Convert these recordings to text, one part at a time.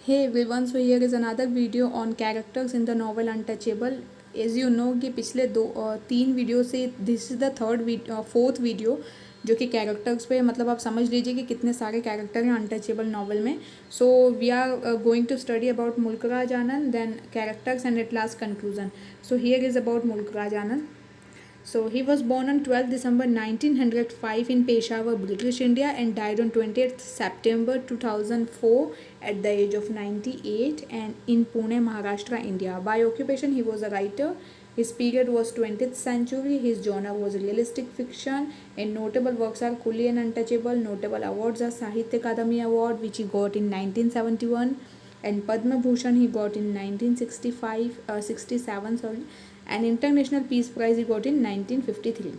Hey everyone, so here is another video on characters in the novel Untouchable. As you know कि पिछले तीन video से this is the fourth video जो कि characters पे मतलब आप समझ लीजिए कि कितने सारे कैरेक्टर हैं अनटचेबल नॉवल में. So we are going to study about Mulk Raj Anand, then characters and at last conclusion. So here is about Mulk Raj Anand. So he was born on 12th December 1905 in Peshawar, British India, and died on 20th September 2004 at the age of 98 and in Pune, Maharashtra, India. By occupation, he was a writer. His period was 20th century. His genre was realistic fiction, and notable works are Kuli and Untouchable. Notable awards are Sahitya Akademi Award, which he got in 1971, and Padma Bhushan he got in 1967, sorry, and International Peace Prize he got in 1953.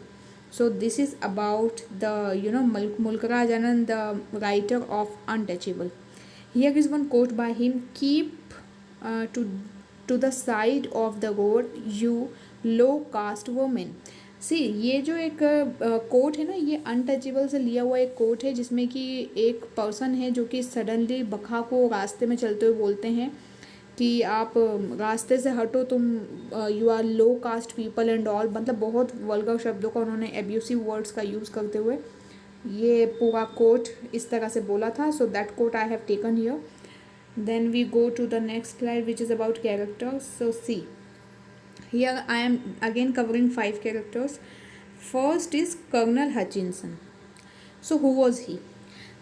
So this is about the Mulk Raj Anand, the writer of Untouchable. Here is one quote by him: "Keep to the side of the road, you low caste women." सी ये जो एक coat है ना, ये untouchable से लिया हुआ एक कोट है जिसमें कि एक पर्सन है जो कि सडनली बखा को रास्ते में चलते हुए बोलते हैं कि आप रास्ते से हटो, तुम you are low caste people and all. मतलब बहुत वल्गर शब्दों का उन्होंने एब्यूसिव वर्ड्स का यूज़ करते हुए ये पूरा कोट इस तरह से बोला था. So that quote I have taken here. Then we go to the next slide which is about characters. So see, here I am again covering 5 characters. First is Colonel Hutchinson. So who was he?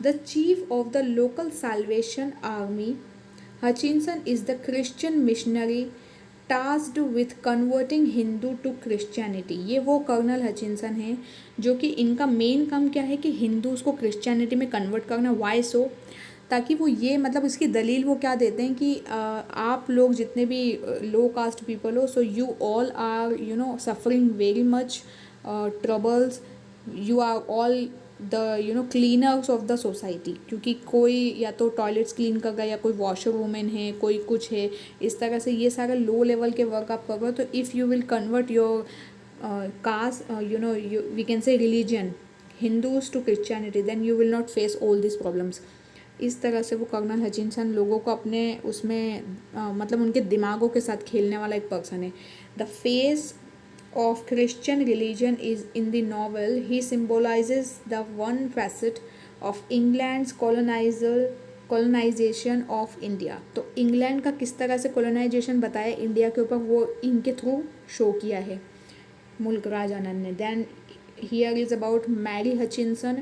The chief of the local Salvation Army. Hutchinson is the Christian missionary tasked with converting Hindu to Christianity. ये वो colonel Hutchinson हैं जो कि इनका main काम क्या है कि हिंदूज़ को क्रिश्चियनिटी में कन्वर्ट करना. वाई सो? ताकि वो ये मतलब इसकी दलील वो क्या देते हैं कि आप लोग जितने भी लो कास्ट पीपल हो, so you all are suffering very much troubles. You are all the cleaners of the society. क्योंकि कोई या तो टॉयलेट्स क्लीन कर रहा है या कोई वॉशर वूमेन है, कोई कुछ है, इस तरह से ये सारे लो लेवल के वर्क आप कर रहे हो. तो if you will convert your caste we can say religion Hindus to Christianity, then you will not face all this problems. इस तरह से वो कर्नल हचिनसन लोगों को अपने उसमें मतलब उनके दिमागों के साथ खेलने वाला एक पर्सन है. The face of Christian religion is in the novel. He symbolizes the one facet of England's colonization of India. तो इंग्लैंड का किस तरह से colonization बताया इंडिया के ऊपर, वो इनके थ्रू शो किया है मुल्क राज आनंद ने. Then here is about Mary Hutchinson.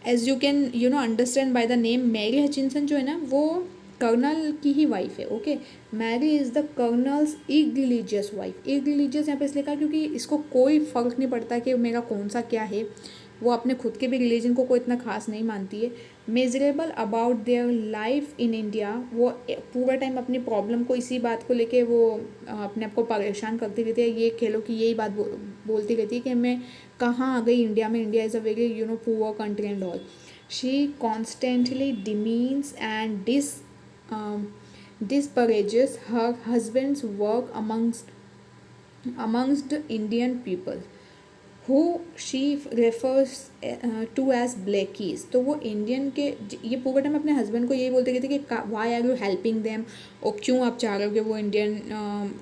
As you can understand by the name, Mary Hutchinson जो है ना वो कर्नल की ही वाइफ है. Okay, Mary is the colonel's इग वाइफ. इग रिलीजियस यहाँ पे इसलिए कहा क्योंकि इसको कोई फ़र्क नहीं पड़ता कि मेरा कौन सा क्या है. वो अपने खुद के भी रिलीजन को कोई इतना खास नहीं मानती है. Measurable about their life in India. वो पूरा टाइम अपनी प्रॉब्लम को इसी बात को लेके वो अपने आप को परेशान करती रहती है. ये कह लो कि यही बात बोलती रहती है कि मैं कहाँ आ गई इंडिया में. India is a very poor country and all. She constantly demeans and disparages her husband's work amongst Indian people, who she refers to as blackies. तो वो इंडियन के ये पूरा टाइम अपने हस्बैंड को यही बोलते रहते कि why are you helping them, और क्यों आप चाह रहे हो कि वो इंडियन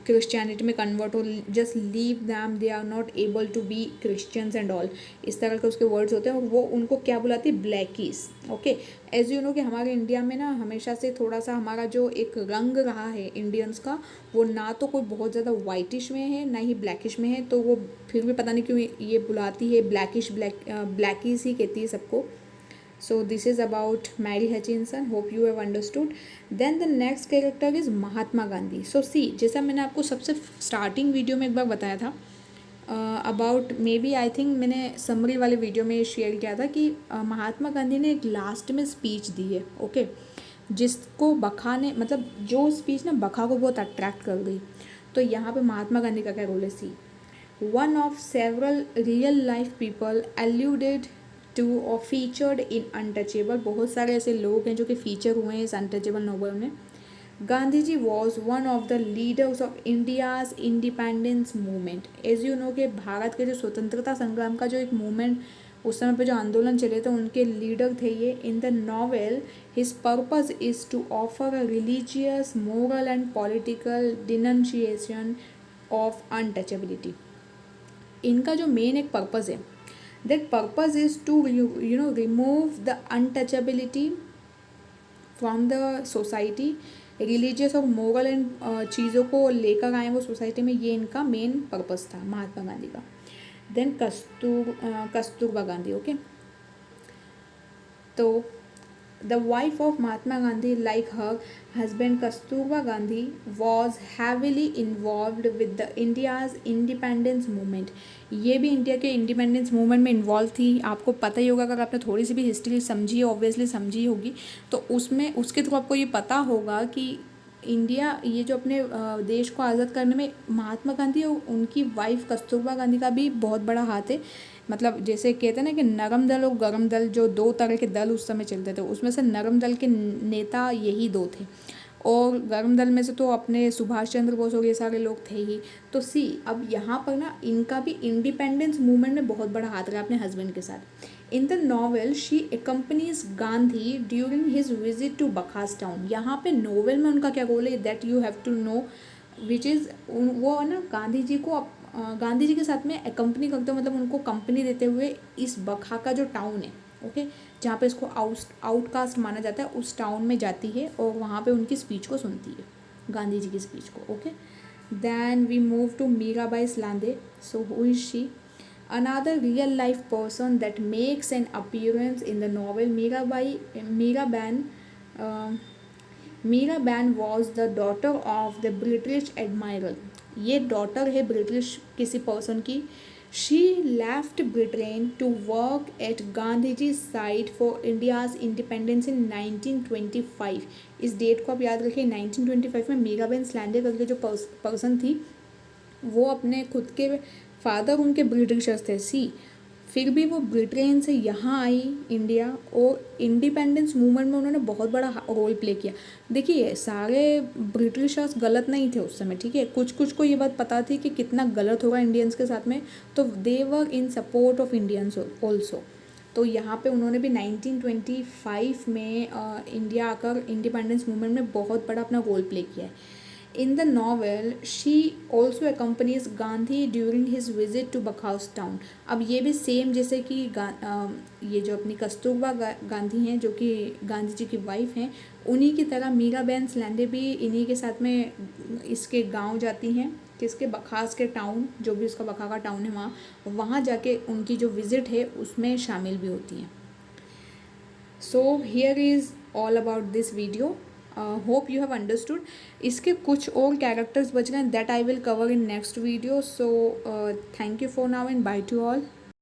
क्रिश्चियनिटी में कन्वर्ट हो. Just leave them, they are not able to be Christians and all. इस तरह के उसके वर्ड्स होते हैं. और वो उनको क्या बुलाती है? ब्लैकीज. ओके, एज यू नो कि हमारे इंडिया में ना हमेशा से थोड़ा सा हमारा जो एक रंग रहा है इंडियंस का, वो ना तो कोई बहुत ज़्यादा वाइटिश में है ना ही ब्लैकिश में है. तो वो फिर भी पता नहीं क्यों ये बुलाती है ब्लैकीज ही कहती है सबको. So this is about Mary Hutchinson. Hope you have understood. Then the next character is Mahatma Gandhi. So see, जैसा मैंने आपको सबसे स्टार्टिंग वीडियो में एक बार बताया था about maybe I think मैंने समरी वाले वीडियो में शेयर किया था कि महात्मा गांधी ने एक लास्ट में स्पीच दी है. ओके, जिसको बखा ने मतलब जो स्पीच ना बखा को बहुत अट्रैक्ट कर गई. तो यहाँ पे महात्मा गांधी का क्या रोल है? See, one of several real life people alluded to or featured in untouchable. बहुत सारे ऐसे लोग हैं जो कि फीचर हुए हैं इस अनटचेबल नॉवल में. Gandhi ji was one of the leaders of India's independence movement. As you know कि भारत के जो स्वतंत्रता संग्राम का जो एक मूवमेंट उस समय पे जो आंदोलन चले थे उनके लीडर थे ये. In the novel his purpose is to offer a religious moral and political denunciation of untouchability. इनका जो मेन एक पर्पज़ है, that purpose is to remove the untouchability from the society. Religious और मोरल एंड चीज़ों को लेकर आए वो सोसाइटी में, ये इनका मेन पर्पज़ था महात्मा गांधी का. देन कस्तूरबा गांधी. ओके, तो the wife of Mahatma Gandhi, like her husband Kasturba Gandhi, was heavily involved with the India's independence movement. ये भी इंडिया के इंडिपेंडेंस मूवमेंट में इन्वॉल्व थी. आपको पता ही होगा, अगर आपने थोड़ी सी भी हिस्ट्री समझी है, ऑब्वियसली समझी होगी, तो उसमें उसके थ्रू आपको ये पता होगा कि इंडिया, ये जो अपने देश को आज़ाद करने में महात्मा गांधी और उनकी वाइफ कस्तूरबा गांधी का भी बहुत बड़ा हाथ है. मतलब जैसे कहते हैं ना कि नरम दल और गरम दल, जो दो तरह के दल उस समय चलते थे, उसमें से नरम दल के नेता यही दो थे, और गरम दल में से तो अपने सुभाष चंद्र बोस और ये सारे लोग थे ही. तो सी, अब यहाँ पर ना इनका भी इंडिपेंडेंस मूवमेंट में बहुत बड़ा हाथ रहा अपने हस्बैंड के साथ. In the novel she accompanies Gandhi during his visit to बखास टाउन. यहाँ पे नॉवेल में उनका क्या रोल है, that you have to know, which is वो ना गांधी जी को गांधी जी के साथ में एक्कम्पनी करते हो, मतलब उनको कंपनी देते हुए इस बखा का जो टाउन है, ओके, जहाँ पे इसको आउटकास्ट माना जाता है, उस टाउन में जाती है और वहाँ पे उनकी स्पीच को सुनती है, गांधी जी की स्पीच को. Okay, then we move to Mirabai Slade. So who is she? Another real life person that makes an appearance in the novel. Miraban was the daughter of the British admiral. ये daughter है British किसी person की. She left Britain to work at Gandhi ji side for India's independence in 1925. इस date को आप याद रखिए. 1925 में मीराबेन सलांदे करके जो पर्सन थी, वो अपने खुद के फादर उनके ब्रिटिशर्स थे. सी, फिर भी वो ब्रिटेन से यहाँ आई इंडिया, और इंडिपेंडेंस मूवमेंट में उन्होंने बहुत बड़ा रोल प्ले किया. देखिए, सारे ब्रिटिशर्स गलत नहीं थे उस समय, ठीक है, कुछ कुछ को ये बात पता थी कि कितना गलत होगा इंडियंस के साथ में, तो they were in support of Indians also. तो यहाँ पे उन्होंने भी 1925 में इंडिया आकर इंडिपेंडेंस मूवमेंट में बहुत बड़ा अपना रोल प्ले किया है. In the novel, she also accompanies Gandhi during his visit to Bakhaus town. अब ये भी सेम जैसे कि ये जो अपनी कस्तूरबा गांधी हैं, जो कि गांधी जी की वाइफ हैं, उन्हीं की तरह मीराबेन सलांदे भी इन्हीं के साथ में इसके गांव जाती हैं, किसके, बखास के टाउन, जो भी उसका बखा का टाउन है, वहाँ जाके उनकी जो विज़िट है उसमें शामिल भी होती हैं. सो here is all about this video. Hope you have understood. इसके कुछ और कैरेक्टर्स बच गए, that I will cover in next video. So thank you for now and by two all.